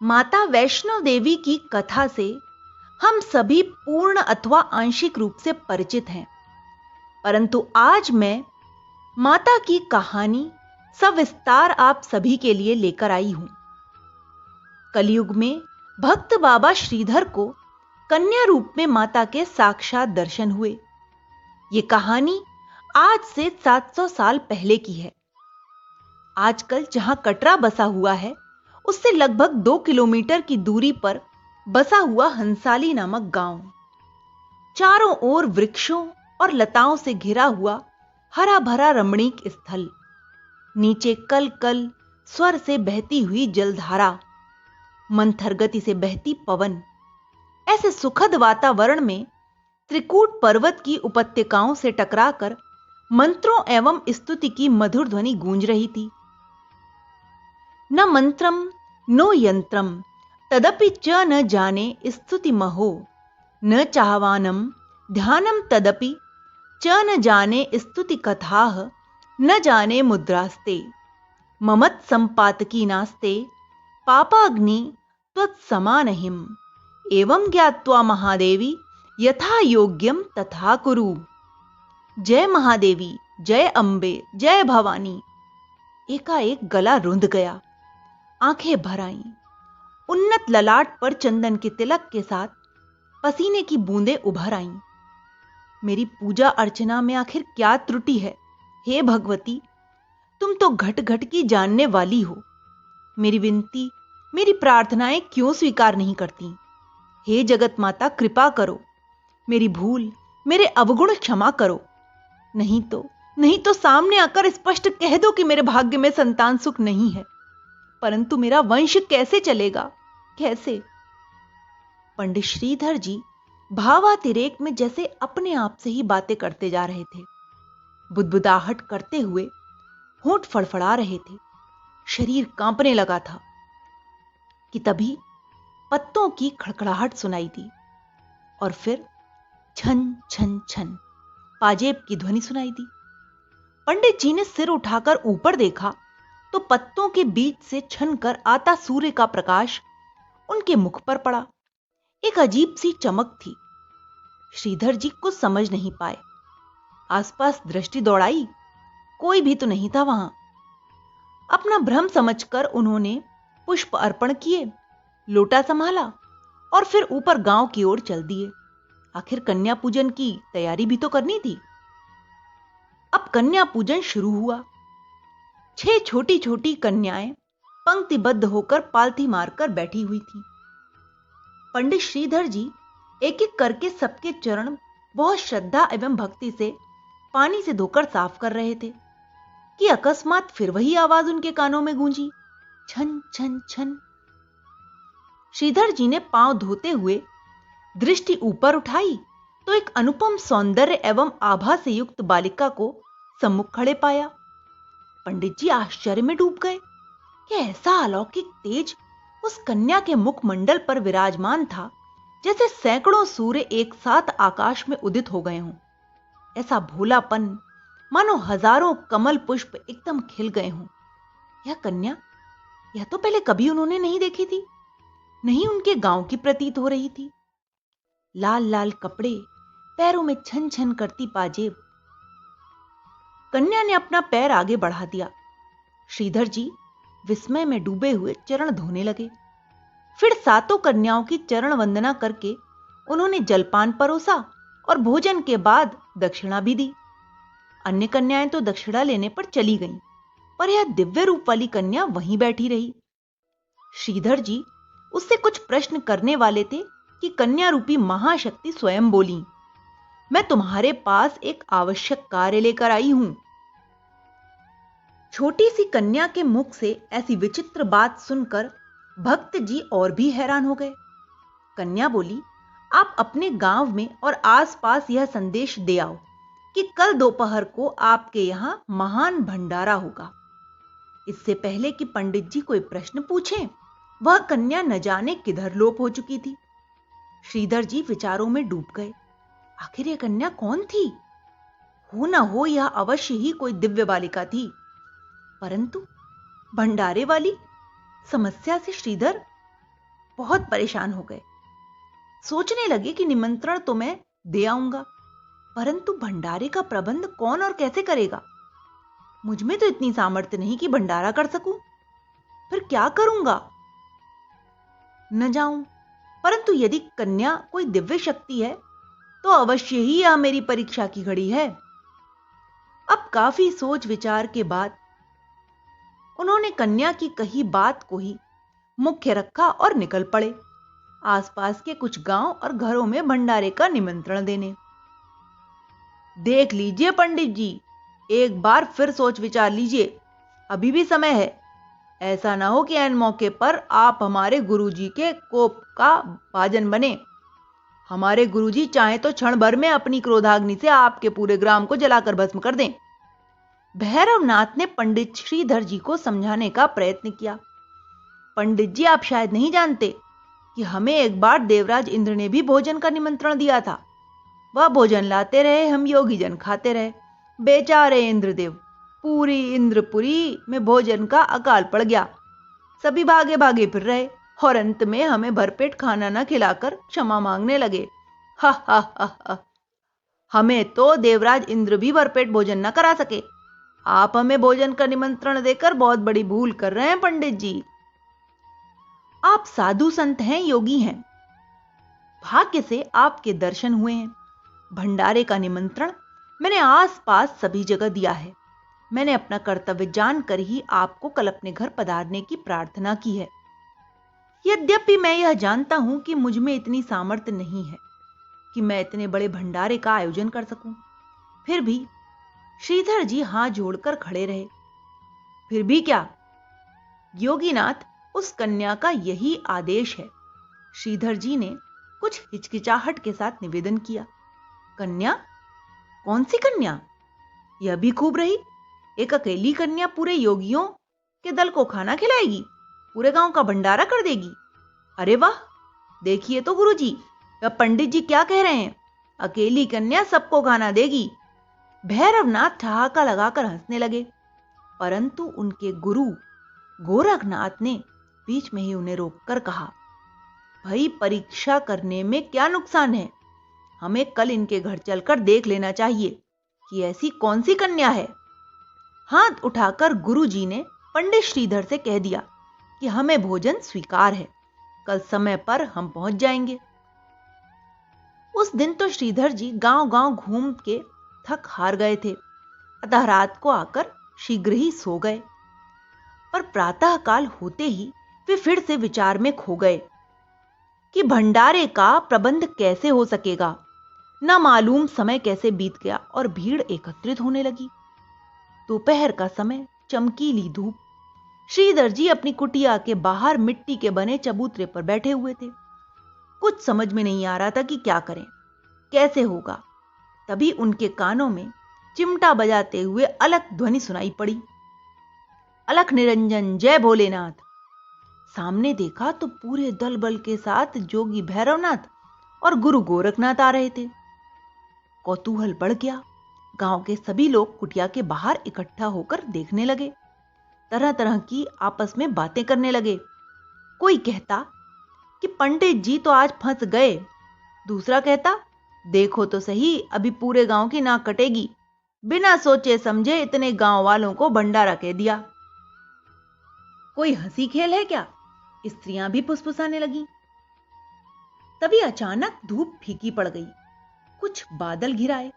माता वैष्णो देवी की कथा से हम सभी पूर्ण अथवा आंशिक रूप से परिचित हैं, परंतु आज मैं माता की कहानी सविस्तार आप सभी के लिए लेकर आई हूं। कलयुग में भक्त बाबा श्रीधर को कन्या रूप में माता के साक्षात दर्शन हुए। यह कहानी आज से 700 साल पहले की है। आजकल जहां कटरा बसा हुआ है, उससे लगभग 2 किलोमीटर की दूरी पर बसा हुआ हंसाली नामक गांव, चारों ओर वृक्षों और लताओं से घिरा हुआ हरा भरा रमणीक स्थल, नीचे कल कल स्वर से बहती हुई जलधारा, मंथर गति से बहती पवन। ऐसे सुखद वातावरण में त्रिकूट पर्वत की उपत्यकाओं से टकराकर मंत्रों एवं स्तुति की मधुर ध्वनि गूंज रही थी। न मंत्रम नो यंत्रम तदपि च न जाने स्तुति महो, न चाहवानम ध्यानम तदपि च न जाने स्तुति कथाः, न जाने मुद्रास्ते ममत संपातकी नास्ते पापाग्नि त्वत्समानहिम्, एवं ज्ञात्वा महादेवी यथा योग्यम तथा कुरु। जय महादेवी, जय अंबे, जय भवानी। एकाएक गला रुंध गया, आंखें भर आईं। उन्नत ललाट पर चंदन के तिलक के साथ पसीने की बूंदें उभर आईं। मेरी पूजा अर्चना में आखिर क्या त्रुटि है? हे भगवती, तुम तो घट घट की जानने वाली हो। मेरी विनती, मेरी प्रार्थनाएं क्यों स्वीकार नहीं करती? हे जगत माता, कृपा करो, मेरी भूल, मेरे अवगुण क्षमा करो। नहीं तो सामने आकर स्पष्ट कह दो कि मेरे भाग्य में संतान सुख नहीं है, परंतु मेरा वंश कैसे चलेगा? कैसे? पंडित श्रीधर जी भावातिरेक में जैसे अपने आप से ही बातें करते जा रहे थे, बुदबुदाहट करते हुए होंठ फड़फड़ा रहे थे, शरीर कांपने लगा था कि तभी पत्तों की खड़खड़ाहट सुनाई दी और फिर छन छन छन पाजेब की ध्वनि सुनाई दी। पंडित जी ने सिर उठाकर ऊपर देखा तो पत्तों के बीच से छनकर आता सूर्य का प्रकाश उनके मुख पर पड़ा। एक अजीब सी चमक थी। श्रीधर जी कुछ समझ नहीं पाए। आसपास दृष्टि दौड़ाई, कोई भी तो नहीं था वहां। अपना भ्रम समझकर उन्होंने पुष्प अर्पण किए, लोटा संभाला और फिर ऊपर गांव की ओर चल दिए। आखिर कन्या पूजन की तैयारी भी तो करनी थी। अब कन्या पूजन शुरू हुआ। 6 छोटी छोटी कन्याएं पंक्तिबद्ध होकर पालथी मारकर बैठी हुई थीं। पंडित श्रीधर जी एक एक करके सबके चरण बहुत श्रद्धा एवं भक्ति से पानी से धोकर साफ कर रहे थे कि अकस्मात फिर वही आवाज उनके कानों में गूंजी, छन छन छन। श्रीधर जी ने पांव धोते हुए दृष्टि ऊपर उठाई तो एक अनुपम सौंदर्य एवं आभा से युक्त बालिका को सम्मुख खड़े पाया। पंडित जी आश्चर्य में डूब गए कि ऐसा अलौकिक तेज उस कन्या के मुखमंडल पर विराजमान था जैसे सैकड़ों सूर्य एक साथ आकाश में उदित हो गए हों। ऐसा भोलापन, मानो हजारों कमल पुष्प एकदम खिल गए हों। यह कन्या, यह तो पहले कभी उन्होंने नहीं देखी थी, नहीं उनके गांव की प्रतीत हो रही थी। लाल लाल कपड़े, पैरों में छन छन करती पाजेब। कन्या ने अपना पैर आगे बढ़ा दिया। श्रीधर जी विस्मय में डूबे हुए चरण धोने लगे। फिर 7 कन्याओं की चरण वंदना करके उन्होंने जलपान परोसा और भोजन के बाद दक्षिणा भी दी। अन्य कन्याएं तो दक्षिणा लेने पर चली गईं, पर यह दिव्य रूप वाली कन्या वहीं बैठी रही। श्रीधर जी उससे कुछ प्रश्न करने वाले थे कि कन्या रूपी महाशक्ति स्वयं बोली, मैं तुम्हारे पास एक आवश्यक कार्य लेकर आई हूं। छोटी सी कन्या के मुख से ऐसी विचित्र बात सुनकर भक्त जी और भी हैरान हो गए। कन्या बोली, आप अपने गांव में और आसपास यह संदेश दे आओ कि कल दोपहर को आपके यहां महान भंडारा होगा। इससे पहले कि पंडित जी कोई प्रश्न पूछें, वह कन्या न जाने किधर लोप हो चुकी थी। श्रीधर जी विचारों में डूब गए। आखिर यह कन्या कौन थी? हो न हो यह अवश्य ही कोई दिव्य बालिका थी, परंतु भंडारे वाली समस्या से श्रीधर बहुत परेशान हो गए। सोचने लगे कि निमंत्रण तो मैं दे आऊंगा, परंतु भंडारे का प्रबंध कौन और कैसे करेगा? मुझ में तो इतनी सामर्थ्य नहीं कि भंडारा कर सकूं। फिर क्या करूंगा? न जाऊं, परंतु यदि कन्या कोई दिव्य शक्ति है तो अवश्य ही यह मेरी परीक्षा की घड़ी है। अब काफी सोच विचार के बाद उन्होंने कन्या की कही बात को ही मुख्य रखा और निकल पड़े आसपास के कुछ गांव और घरों में भंडारे का निमंत्रण देने। देख लीजिए पंडित जी, एक बार फिर सोच विचार लीजिए, अभी भी समय है। ऐसा ना हो कि ऐन मौके पर आप हमारे गुरुजी के कोप का भाजन बने। हमारे गुरुजी चाहे तो क्षण भर में अपनी क्रोधाग्नि से आपके पूरे ग्राम को जलाकर भस्म कर दें। भैरवनाथ ने पंडित श्रीधर जी को समझाने का प्रयत्न किया। पंडित जी, आप शायद नहीं जानते कि हमें एक बार देवराज इंद्र ने भी भोजन का निमंत्रण दिया था। वह भोजन लाते रहे, हम योगी जन खाते रहे। बेचारे इंद्रदेव, पूरी इंद्रपुरी में भोजन का अकाल पड़ गया। सभी भागे भागे फिर रहे और अंत में हमें भरपेट खाना न खिलाकर क्षमा मांगने लगे। हा हा हा हा। हमें तो देवराज इंद्र भी भरपेट भोजन न करा सके। आप हमें भोजन का निमंत्रण देकर बहुत बड़ी भूल कर रहे हैं पंडित जी। आप साधु संत हैं, योगी हैं। भाग्य से आपके दर्शन हुए हैं। भंडारे का निमंत्रण मैंने आसपास सभी जगह दिया है। मैंने अपना कर्तव्य जानकर ही आपको कल अपने घर पधारने की प्रार्थना की है। यद्यपि मैं यह जानता हूं कि मुझ में इतनी सामर्थ्य नहीं है कि मैं इतने बड़े भंडारे का आयोजन कर सकूं। फिर भी श्रीधर जी हाथ जोड़कर खड़े रहे। फिर भी क्या? योगीनाथ, उस कन्या का यही आदेश है। श्रीधर जी ने कुछ हिचकिचाहट के साथ निवेदन किया। कन्या? कौन सी कन्या? यह भी खूब रही। एक अकेली कन्या पूरे योगियों के दल को खाना खिलाएगी, पूरे गांव का भंडारा कर देगी। अरे वाह! देखिए तो गुरुजी, वह पंडित जी क्या कह रहे हैं। अकेली कन्या सबको खाना देगी। भैरवनाथ ठहाका लगाकर हंसने लगे, परंतु उनके गुरु गोरखनाथ ने बीच में ही उन्हें रोककर कहा, भाई, परीक्षा करने में क्या नुकसान है? हमें कल इनके घर चलकर देख लेना चाहिए कि ऐसी कौन सी कन्या है। हाथ उठाकर गुरुजी ने पंडित श्रीधर से कह दिया कि हमें भोजन स्वीकार है, कल समय पर हम पहुंच जाएंगे। उस दिन तो श्रीधर जी गांव-गांव घूम के थक हार गए थे, अतः रात को आकर शीघ्र ही सो गए। पर प्रातःकाल होते ही वे फिर से विचार में खो गए कि भंडारे का प्रबंध कैसे हो सकेगा। न मालूम समय कैसे बीत गया और भीड़ एकत्रित होने लगी। दोपहर का समय, चमकीली धूप। श्रीधर जी अपनी कुटिया के बाहर मिट्टी के बने चबूतरे पर बैठे हुए थे। कुछ समझ में नहीं आ रहा था कि क्या करें, कैसे होगा। तभी उनके कानों में चिमटा बजाते हुए अलख ध्वनि सुनाई पड़ी, अलख निरंजन, जय भोलेनाथ। सामने देखा तो पूरे दल बल के साथ जोगी भैरवनाथ और गुरु गोरखनाथ आ रहे थे। कौतूहल बढ़ गया। गांव के सभी लोग कुटिया के बाहर इकट्ठा होकर देखने लगे। तरह तरह की आपस में बातें करने लगे। कोई कहता कि पंडित जी तो आज फंस गए। दूसरा कहता, देखो तो सही, अभी पूरे गांव की नाक कटेगी। बिना सोचे समझे इतने गांव वालों को भंडारा कह दिया। कोई हंसी खेल है क्या? स्त्रियां भी फुसफुसाने लगी। तभी अचानक धूप फीकी पड़ गई। कुछ बादल घिराए।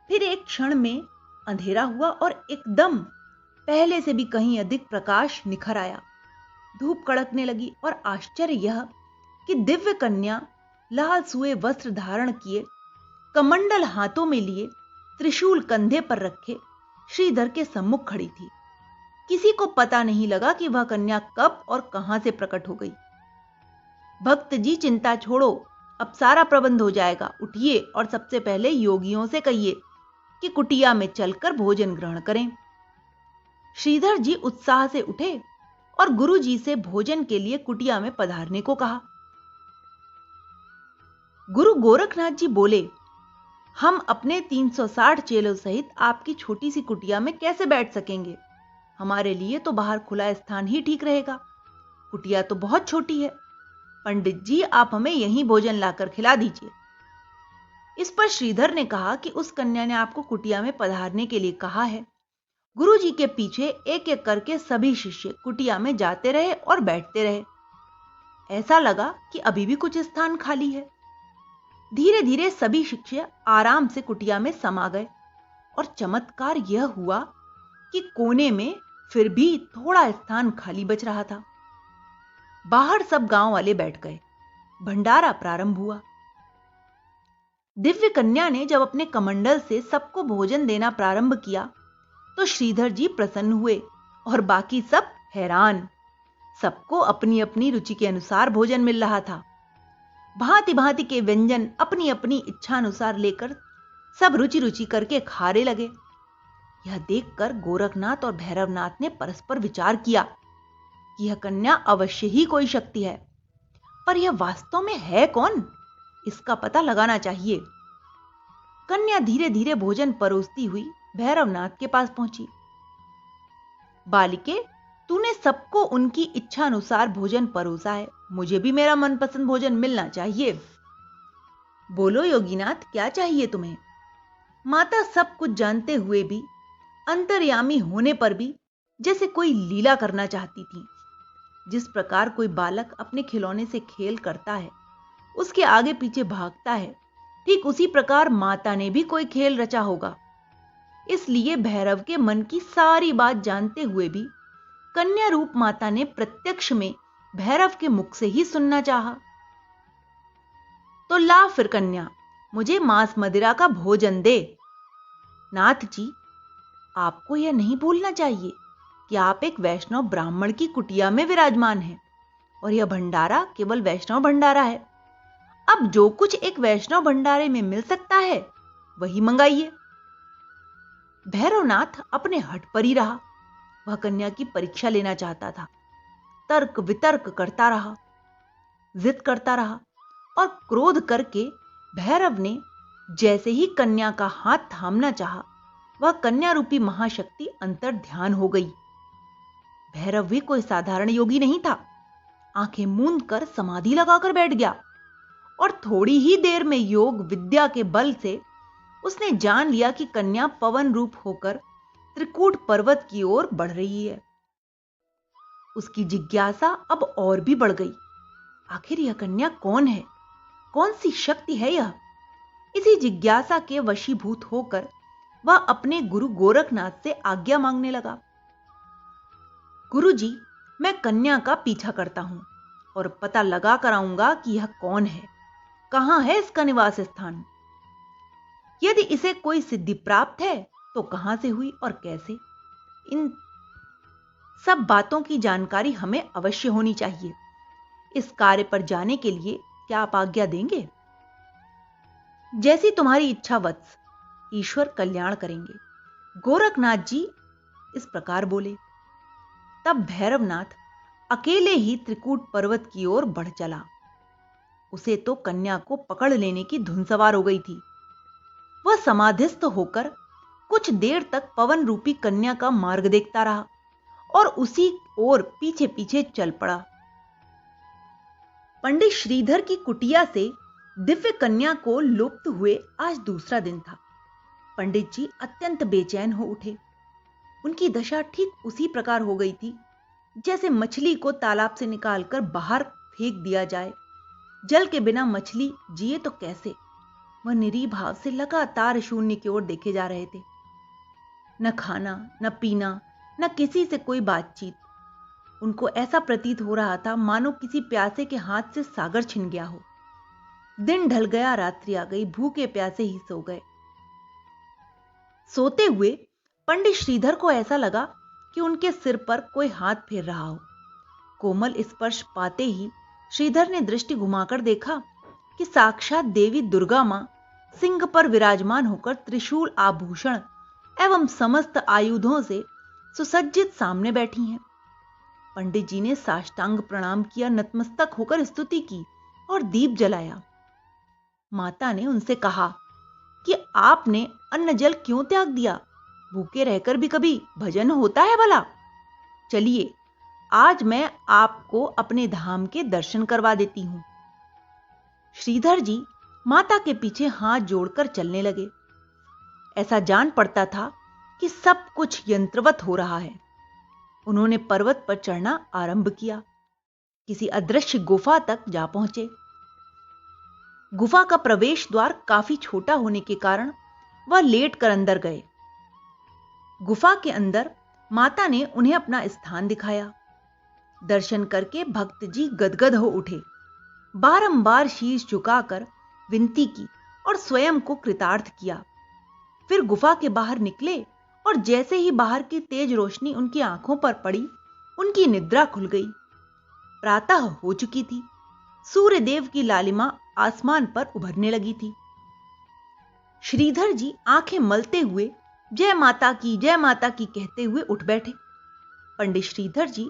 फिर एक क्षण में अंधेरा हुआ और एकदम पहले से भी कहीं अधिक प्रकाश निखर आया। धूप कड़कने लगी और आश्चर्य यह कि दिव्य कन्या लाल सुए वस्त्र धारण किए, कमंडल हाथों में लिए, त्रिशूल कंधे पर रखे श्रीधर के सम्मुख खड़ी थी। किसी को पता नहीं लगा कि वह कन्या कब और कहां से प्रकट हो गई। भक्त जी, चिंता छोड़ो, अब सारा प्रबंध हो जाएगा। उठिए और सबसे पहले योगियों से कहिए कि कुटिया में चलकर भोजन ग्रहण करें। श्रीधर जी उत्साह से उठे और गुरु जी से भोजन के लिए कुटिया में पधारने को कहा। गुरु गोरखनाथ जी बोले, हम अपने 360 चेलों सहित आपकी छोटी सी कुटिया में कैसे बैठ सकेंगे? हमारे लिए तो बाहर खुला स्थान ही ठीक रहेगा। कुटिया तो बहुत छोटी है। पंडित जी, आप हमें यहीं भोजन लाकर खिला दीजिए। इस पर श्रीधर ने कहा कि उस कन्या ने आपको कुटिया में पधारने के लिए कहा है। गुरुजी के पीछे एक एक करके सभी शिष्य कुटिया में जाते रहे और बैठते रहे। ऐसा लगा कि अभी भी कुछ स्थान खाली है। धीरे धीरे सभी शिष्य आराम से कुटिया में समा गए और चमत्कार यह हुआ कि कोने में फिर भी थोड़ा स्थान खाली बच रहा था। बाहर सब गांव वाले बैठ गए। भंडारा प्रारंभ हुआ। दिव्य कन्या ने जब अपने कमंडल से सबको भोजन देना प्रारंभ किया तो श्रीधर जी प्रसन्न हुए और बाकी सब हैरान। सबको अपनी अपनी रुचि के अनुसार भोजन मिल रहा था। भांति भांति के व्यंजन अपनी अपनी इच्छानुसार लेकर सब रुचि रुचि करके खाने लगे। यह देखकर गोरखनाथ और भैरवनाथ ने परस्पर विचार किया कि यह कन्या अवश्य ही कोई शक्ति है, पर यह वास्तव में है कौन, इसका पता लगाना चाहिए। कन्या धीरे धीरे भोजन परोसती हुई भैरवनाथ के पास पहुंची। बालिके, तूने सबको उनकी इच्छा अनुसार भोजन परोसा है, मुझे भी मेरा मनपसंद भोजन मिलना चाहिए। बोलो योगीनाथ, क्या चाहिए तुम्हें? माता सब कुछ जानते हुए भी, अंतर्यामी होने पर भी जैसे कोई लीला करना चाहती थी। जिस प्रकार कोई बालक अपने खिलौने से खेल करता है, उसके आगे पीछे भागता है, ठीक उसी प्रकार माता ने भी कोई खेल रचा होगा। इसलिए भैरव के मन की सारी बात जानते हुए भी कन्या रूप माता ने प्रत्यक्ष में भैरव के मुख से ही सुनना चाहा। तो ला फिर कन्या, मुझे मांस मदिरा का भोजन दे। नाथ जी, आपको यह नहीं भूलना चाहिए कि आप एक वैष्णव ब्राह्मण की कुटिया में विराजमान हैं और यह भंडारा केवल वैष्णव भंडारा है। अब जो कुछ एक वैष्णव भंडारे में मिल सकता है वही मंगाइए। भैरवनाथ अपने हट पर ही रहा। वह कन्या की परीक्षा लेना चाहता था। तर्क वितर्क करता रहा, जिद करता रहा और क्रोध करके भैरव ने जैसे ही कन्या का हाथ थामना चाहा, वह कन्या रूपी महाशक्ति अंतर ध्यान हो गई। भैरव भी कोई साधारण योगी नहीं था। आंखें मूंद कर समाधि लगाकर बैठ गया और थोड़ी ही देर में योग विद्या के बल से उसने जान लिया कि कन्या पवन रूप होकर त्रिकूट पर्वत की ओर बढ़ रही है। उसकी जिज्ञासा अब और भी बढ़ गई। आखिर यह कन्या कौन है? कौन सी शक्ति है यह? इसी जिज्ञासा के वशीभूत होकर वह अपने गुरु गोरखनाथ से आज्ञा मांगने लगा। गुरुजी, मैं कन्या का पीछा करता हूं और पता लगा कर आऊंगा कि यह कौन है, कहां है इसका निवास स्थान। यदि इसे कोई सिद्धि प्राप्त है तो कहां से हुई और कैसे, इन सब बातों की जानकारी हमें अवश्य होनी चाहिए। इस कार्य पर जाने के लिए क्या आप आज्ञा देंगे? जैसी तुम्हारी इच्छा वत्स, ईश्वर कल्याण करेंगे। गोरखनाथ जी इस प्रकार बोले। तब भैरवनाथ अकेले ही त्रिकूट पर्वत की ओर बढ़ चला। उसे तो कन्या को पकड़ लेने की धुन सवार हो गई थी। वह समाधिस्थ होकर कुछ देर तक पवन रूपी कन्या का मार्ग देखता रहा और उसी ओर पीछे पीछे चल पड़ा। पंडित श्रीधर की कुटिया से दिव्य कन्या को लुप्त हुए आज दूसरा दिन था। पंडित जी अत्यंत बेचैन हो उठे। उनकी दशा ठीक उसी प्रकार हो गई थी जैसे मछली को तालाब से निकालकर बाहर फेंक दिया जाए। जल के बिना मछली जिए तो कैसे? वह निरीह भाव से लगातार शून्य की ओर देखे जा रहे थे। न खाना, न पीना, न किसी से कोई बातचीत। उनको ऐसा प्रतीत हो रहा था मानो किसी प्यासे के हाथ से सागर छिन गया हो। दिन ढल गया, रात्रि आ गई, भूखे प्यासे ही सो गए। सोते हुए पंडित श्रीधर को ऐसा लगा कि उनके सिर पर कोई हाथ फेर रहा हो। कोमल स्पर्श पाते ही श्रीधर ने दृष्टि घुमाकर देखा कि साक्षात देवी दुर्गा मां सिंह पर विराजमान होकर त्रिशूल आभूषण एवं समस्त आयुधों से सुसज्जित सामने बैठी हैं। पंडित जी ने साष्टांग प्रणाम किया, नतमस्तक होकर स्तुति की और दीप जलाया। माता ने उनसे कहा कि आपने अन्न जल क्यों त्याग दिया? भूखे रहकर भी कभी भजन होता है भला? चलिए आज मैं आपको अपने धाम के दर्शन करवा देती हूं। श्रीधर जी माता के पीछे हाथ जोड़कर चलने लगे। ऐसा जान पड़ता था कि सब कुछ यंत्रवत हो रहा है। उन्होंने पर्वत पर चढ़ना आरंभ किया। किसी अदृश्य गुफा तक जा पहुंचे। गुफा का प्रवेश द्वार काफी छोटा होने के कारण वह लेट कर अंदर गए। गुफा के अंदर माता ने उन्हें अपना स्थान दिखाया। दर्शन करके भक्त जी गदगद हो उठे। बारंबार शीश झुकाकर विनती की और स्वयं को कृतार्थ किया। फिर गुफा के बाहर निकले और जैसे ही बाहर की तेज रोशनी उनकी आंखों पर पड़ी, उनकी निद्रा खुल गई। प्रातः हो चुकी थी। सूर्य देव की लालिमा आसमान पर उभरने लगी थी। श्रीधर जी आंखें मलते हुए जय माता की कहते हुए उठ बैठे। पंडित श्रीधर जी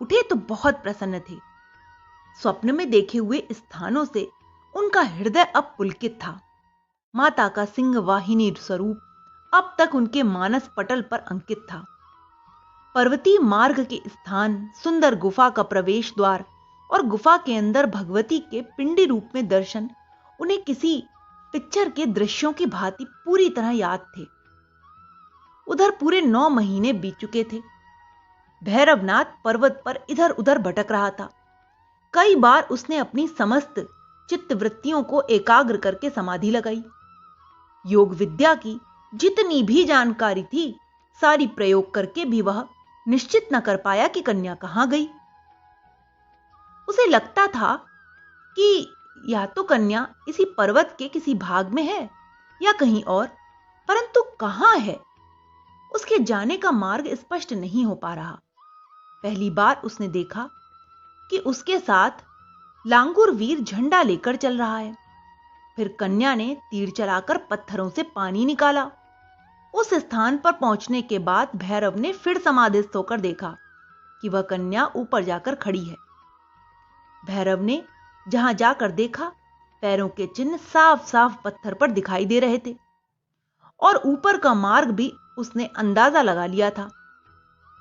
उठे तो बहुत प्रसन्न थे। स्वप्न में देखे हुए स्थानों से उनका हृदय अब पुलकित था। माता का सिंह वाहिनी स्वरूप अब तक उनके मानस पटल पर अंकित था। पर्वतीय मार्ग के स्थान, सुंदर गुफा का प्रवेश द्वार और गुफा के अंदर भगवती के पिंडी रूप में दर्शन उन्हें किसी पिक्चर के दृश्यों की भांति पूरी तरह याद थे। उधर पूरे 9 महीने बीत चुके थे। भैरवनाथ पर्वत पर इधर उधर भटक रहा था। कई बार उसने अपनी समस्त चित्त वृत्तियों को एकाग्र करके समाधि लगाई। योग विद्या की जितनी भी जानकारी थी, सारी प्रयोग करके भी वह निश्चित न कर पाया कि कन्या कहां गई। उसे लगता था कि या तो कन्या इसी पर्वत के किसी भाग में है या कहीं और, परंतु कहां है उसके जाने का मार्ग स्पष्ट नहीं हो पा रहा। पहली बार उसने देखा कि उसके साथ लांगुर वीर झंडा लेकर चल रहा है। फिर कन्या ने तीर चलाकर पत्थरों से पानी निकाला। उस स्थान पर पहुंचने के बाद भैरव ने फिर समाधिस्थ होकर देखा कि वह कन्या ऊपर जाकर खड़ी है। भैरव ने जहां जाकर देखा, पैरों के चिन्ह साफ साफ पत्थर पर दिखाई दे रहे थे और ऊपर का मार्ग भी उसने अंदाजा लगा लिया था।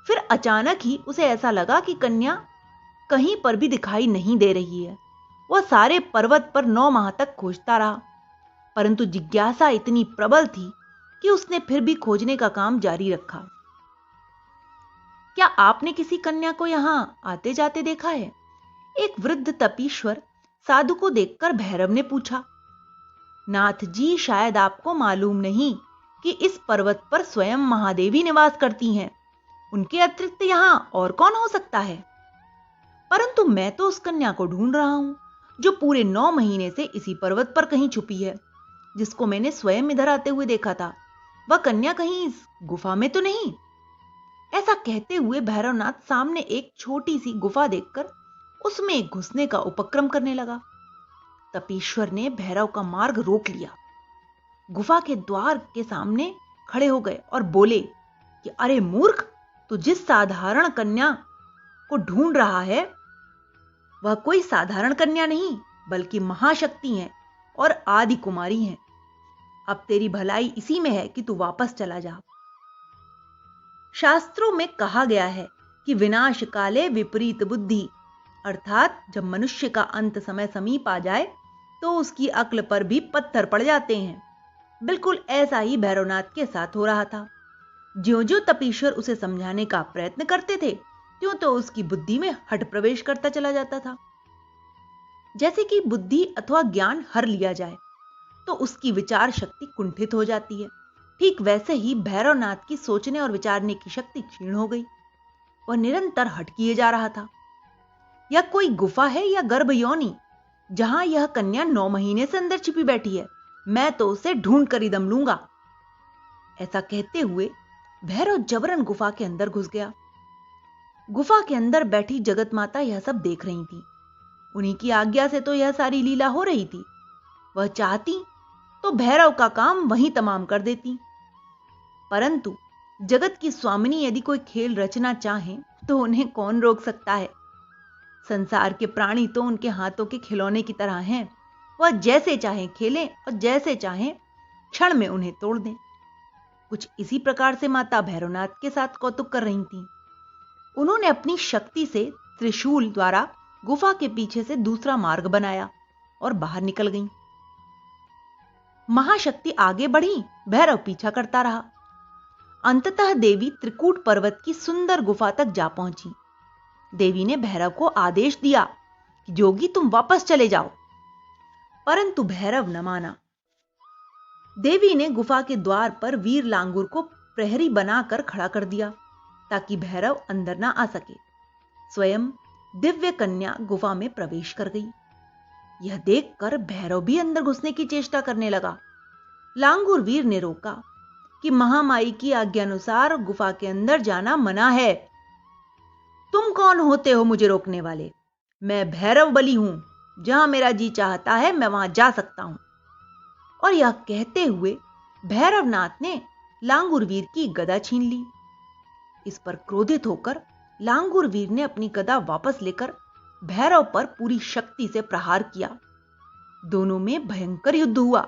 फिर अचानक ही उसे ऐसा लगा कि कन्या कहीं पर भी दिखाई नहीं दे रही है। वह सारे पर्वत पर 9 माह तक खोजता रहा, परंतु जिज्ञासा इतनी प्रबल थी कि उसने फिर भी खोजने का काम जारी रखा। क्या आपने किसी कन्या को यहां आते जाते देखा है? एक वृद्ध तपीश्वर साधु को देखकर भैरव ने पूछा। नाथ जी, शायद आपको मालूम नहीं कि इस पर्वत पर स्वयं महादेवी निवास करती हैं। उनके अतिरिक्त यहां और कौन हो सकता है? परंतु मैं तो उस कन्या को ढूंढ रहा हूं जो पूरे 9 महीने से इसी पर्वत पर कहीं छुपी है, जिसको मैंने स्वयं इधर आते हुए देखा था। वह कन्या कहीं इस गुफा में तो नहीं? ऐसा कहते हुए भैरवनाथ सामने एक छोटी सी गुफा देखकर उसमें घुसने का उपक्रम करने लगा। तपीश्वर ने भैरव का मार्ग रोक लिया। गुफा के द्वार के सामने खड़े हो गए और बोले कि अरे मूर्ख, तू जिस साधारण कन्या को ढूंढ रहा है वह कोई साधारण कन्या नहीं बल्कि महाशक्ति है और आदि कुमारी है। अब तेरी भलाई इसी में है कि तू वापस चला जा। शास्त्रों में कहा गया है कि विनाश काले विपरीत बुद्धि, अर्थात जब मनुष्य का अंत समय समीप आ जाए तो उसकी अक्ल पर भी पत्थर पड़ जाते हैं। बिल्कुल ऐसा ही भैरवनाथ के साथ हो रहा था। ज्यों-ज्यों तपीश्वर उसे समझाने का प्रयत्न करते थे, त्यों तो उसकी बुद्धि में हठ प्रवेश करता चला जाता था। जैसे कि बुद्धि अथवा ज्ञान हर लिया जाए तो उसकी विचार शक्ति कुंठित हो जाती है, ठीक वैसे ही भैरवनाथ की सोचने और विचारने की शक्ति क्षीण हो गई। वह निरंतर हठ किए जा रहा था। यह कोई गुफा है या गर्भ योनि जहां यह कन्या 9 महीने से अंदर छिपी बैठी है? मैं तो उसे ढूंढ कर ही दम लूंगा। ऐसा कहते हुए भैरव जबरन गुफा के अंदर घुस गया। गुफा के अंदर बैठी जगत माता यह सब देख रही थी। उन्हीं की आज्ञा से तो यह सारी लीला हो रही थी। वह चाहती तो भैरव का काम वहीं तमाम कर देती, परंतु जगत की स्वामिनी यदि कोई खेल रचना चाहे तो उन्हें कौन रोक सकता है। संसार के प्राणी तो उनके हाथों के खिलौने की तरह हैं। वह जैसे चाहें खेलें और जैसे चाहें क्षण में उन्हें तोड़ दें। कुछ इसी प्रकार से माता भैरवनाथ के साथ कौतुक कर रही थीं। उन्होंने अपनी शक्ति से त्रिशूल द्वारा गुफा के पीछे से दूसरा मार्ग बनाया और बाहर निकल गईं। महाशक्ति आगे बढ़ी, भैरव पीछा करता रहा। अंततः देवी त्रिकूट पर्वत की सुंदर गुफा तक जा पहुंची। देवी ने भैरव को आदेश दिया कि जोगी तुम वापस चले जाओ, परंतु भैरव न माना। देवी ने गुफा के द्वार पर वीर लांगुर को प्रहरी बनाकर खड़ा कर दिया ताकि भैरव अंदर ना आ सके। स्वयं दिव्य कन्या गुफा में प्रवेश कर गई। यह देखकर भैरव भी अंदर घुसने की चेष्टा करने लगा। लांगुर वीर ने रोका कि महामाई की आज्ञानुसार गुफा के अंदर जाना मना है। तुम कौन होते हो मुझे रोकने वाले? मैं भैरव बली हूं, जहां मेरा जी चाहता है मैं वहां जा सकता हूं। और यह कहते हुए भैरवनाथ ने लांगुर वीर की गदा छीन ली। इस पर क्रोधित होकर लांगुर वीर ने अपनी गदा वापस लेकर भैरव पर पूरी शक्ति से प्रहार किया। दोनों में भयंकर युद्ध हुआ,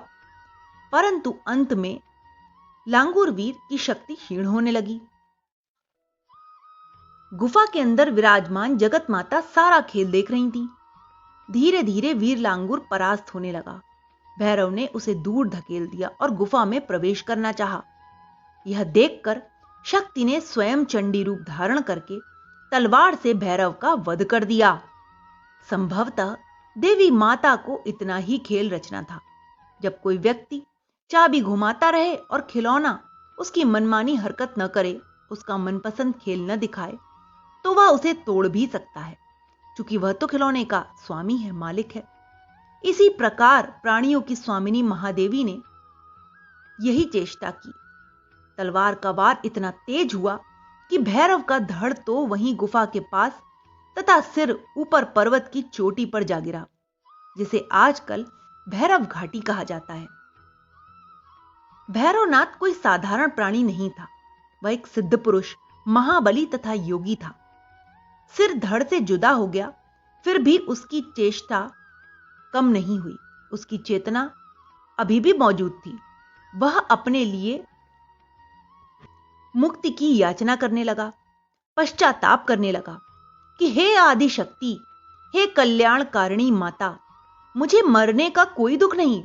परंतु अंत में लांगुर वीर की शक्ति क्षीण होने लगी। गुफा के अंदर विराजमान जगत माता सारा खेल देख रही थी। धीरे धीरे वीर लांगुर परास्त होने लगा। भैरव ने उसे दूर धकेल दिया और गुफा में प्रवेश करना चाहा। यह देखकर शक्ति ने स्वयं चंडी रूप धारण करके तलवार से भैरव का वध कर दिया। संभवतः देवी माता को इतना ही खेल रचना था। जब कोई व्यक्ति चाबी घुमाता रहे और खिलौना उसकी मनमानी हरकत न करे, उसका मनपसंद खेल न दिखाए, तो वह उसे तोड़ भी सकता है, क्योंकि वह तो खिलौने का स्वामी है, मालिक है। इसी प्रकार प्राणियों की स्वामिनी महादेवी ने यही चेष्टा की। तलवार का वार इतना तेज हुआ कि भैरव का धड़ तो वहीं गुफा के पास तथा सिर ऊपर पर्वत की चोटी पर जा गिरा, जिसे आजकल भैरव घाटी कहा जाता है। भैरवनाथ कोई साधारण प्राणी नहीं था। वह एक सिद्ध पुरुष, महाबली तथा योगी था। सिर धड़ से जुदा हो गया, फिर भी उसकी चेष्टा कम नहीं हुई। उसकी चेतना अभी भी मौजूद थी। वह अपने लिए मुक्ति की याचना करने लगा, पश्चाताप करने लगा कि हे आदि शक्ति, हे कल्याणकारिणी माता, मुझे मरने का कोई दुख नहीं,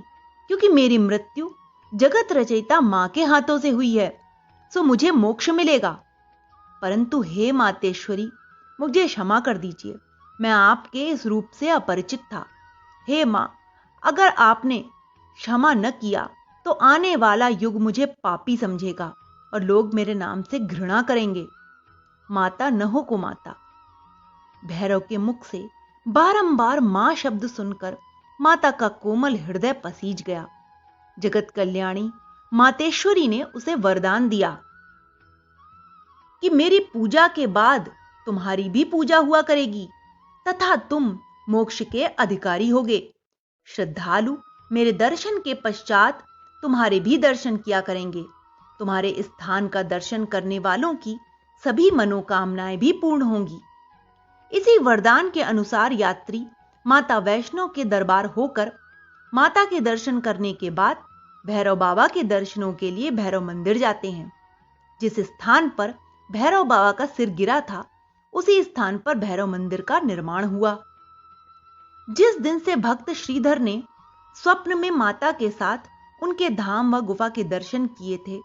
क्योंकि मेरी मृत्यु जगत रचयिता मां के हाथों से हुई है, सो मुझे मोक्ष मिलेगा। परंतु हे मातेश्वरी, मुझे क्षमा कर दीजिए, मैं आपके इस रूप से अपरिचित था। हे मां, अगर आपने क्षमा न किया तो आने वाला युग मुझे पापी समझेगा और लोग मेरे नाम से घृणा करेंगे। माता न हो को माता। भैरव के मुख से बारंबार मां शब्द सुनकर माता का कोमल हृदय पसीज गया। जगत कल्याणी मातेश्वरी ने उसे वरदान दिया कि मेरी पूजा के बाद तुम्हारी भी पूजा हुआ करेगी तथा तुम मोक्ष के अधिकारी होगे। श्रद्धालु मेरे दर्शन के पश्चात तुम्हारे भी दर्शन किया करेंगे। तुम्हारे स्थान का दर्शन करने वालों की सभी मनोकामनाएं भी पूर्ण होंगी। इसी वरदान के अनुसार यात्री माता वैष्णो के दरबार होकर माता के दर्शन करने के बाद भैरव बाबा के दर्शनों के लिए भैरव मंदिर जाते हैं। जिस स्थान पर भैरव बाबा का सिर गिरा था, उसी स्थान पर भैरव मंदिर का निर्माण हुआ। जिस दिन से भक्त श्रीधर ने स्वप्न में माता के साथ उनके धाम व गुफा के दर्शन किए थे,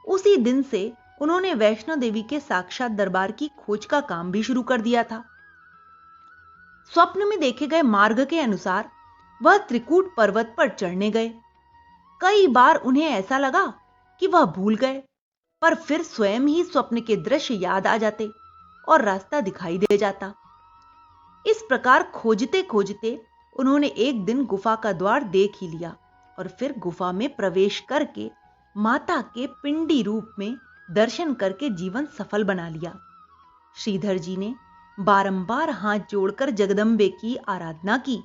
उसी दिन से उन्होंने वैष्णो देवी के साक्षात दरबार की खोज का काम भी शुरू कर दिया था। स्वप्न में देखे गए मार्ग के अनुसार वह त्रिकूट पर्वत पर चढ़ने गए। कई बार उन्हें ऐसा लगा कि वह भूल गए, पर फिर स्वयं ही स्वप्न के दृश्य याद आ जाते और रास्ता दिखाई दे जाता। इस प्रकार खोजते खोजते उन्होंने एक दिन गुफा का द्वार देख ही लिया और फिर गुफा में प्रवेश करके माता के पिंडी रूप में दर्शन करके जीवन सफल बना लिया। श्रीधर जी ने बारंबार हाथ जोड़कर जगदंबे की आराधना की।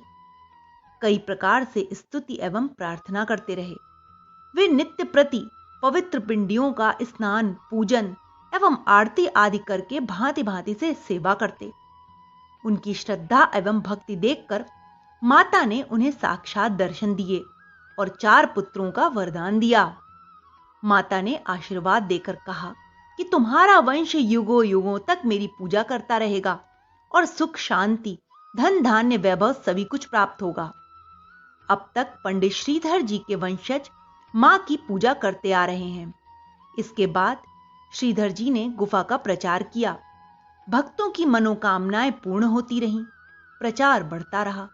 कई प्रकार से स्तुति एवं प्रार्थना करते रहे। वे नित्य प्रति पवित्र पिंडियों का स्नान, पूजन एवं आरती आदि करके भांति भांति से सेवा करते। उनकी श्रद्धा एवं भक्ति देखकर माता ने उन्हें साक्षात दर्शन दिए और 4 पुत्रों का वरदान दिया। माता ने आशीर्वाद देकर कहा कि तुम्हारा वंश युगों युगों तक मेरी पूजा करता रहेगा और सुख शांति धन धान्य वैभव सभी कुछ प्राप्त होगा। अब तक पंडित श्रीधर जी के वंशज मां की पूजा करते आ रहे हैं। इसके बाद श्रीधर जी ने गुफा का प्रचार किया। भक्तों की मनोकामनाएं पूर्ण होती रहीं। प्रचार बढ़ता रहा।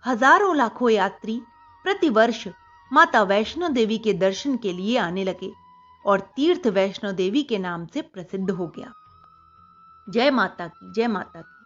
हजारों लाखों यात्री प्रतिवर्ष माता वैष्णो देवी के दर्शन के लिए आने लगे और तीर्थ वैष्णो देवी के नाम से प्रसिद्ध हो गया। जय माता की, जय माता की।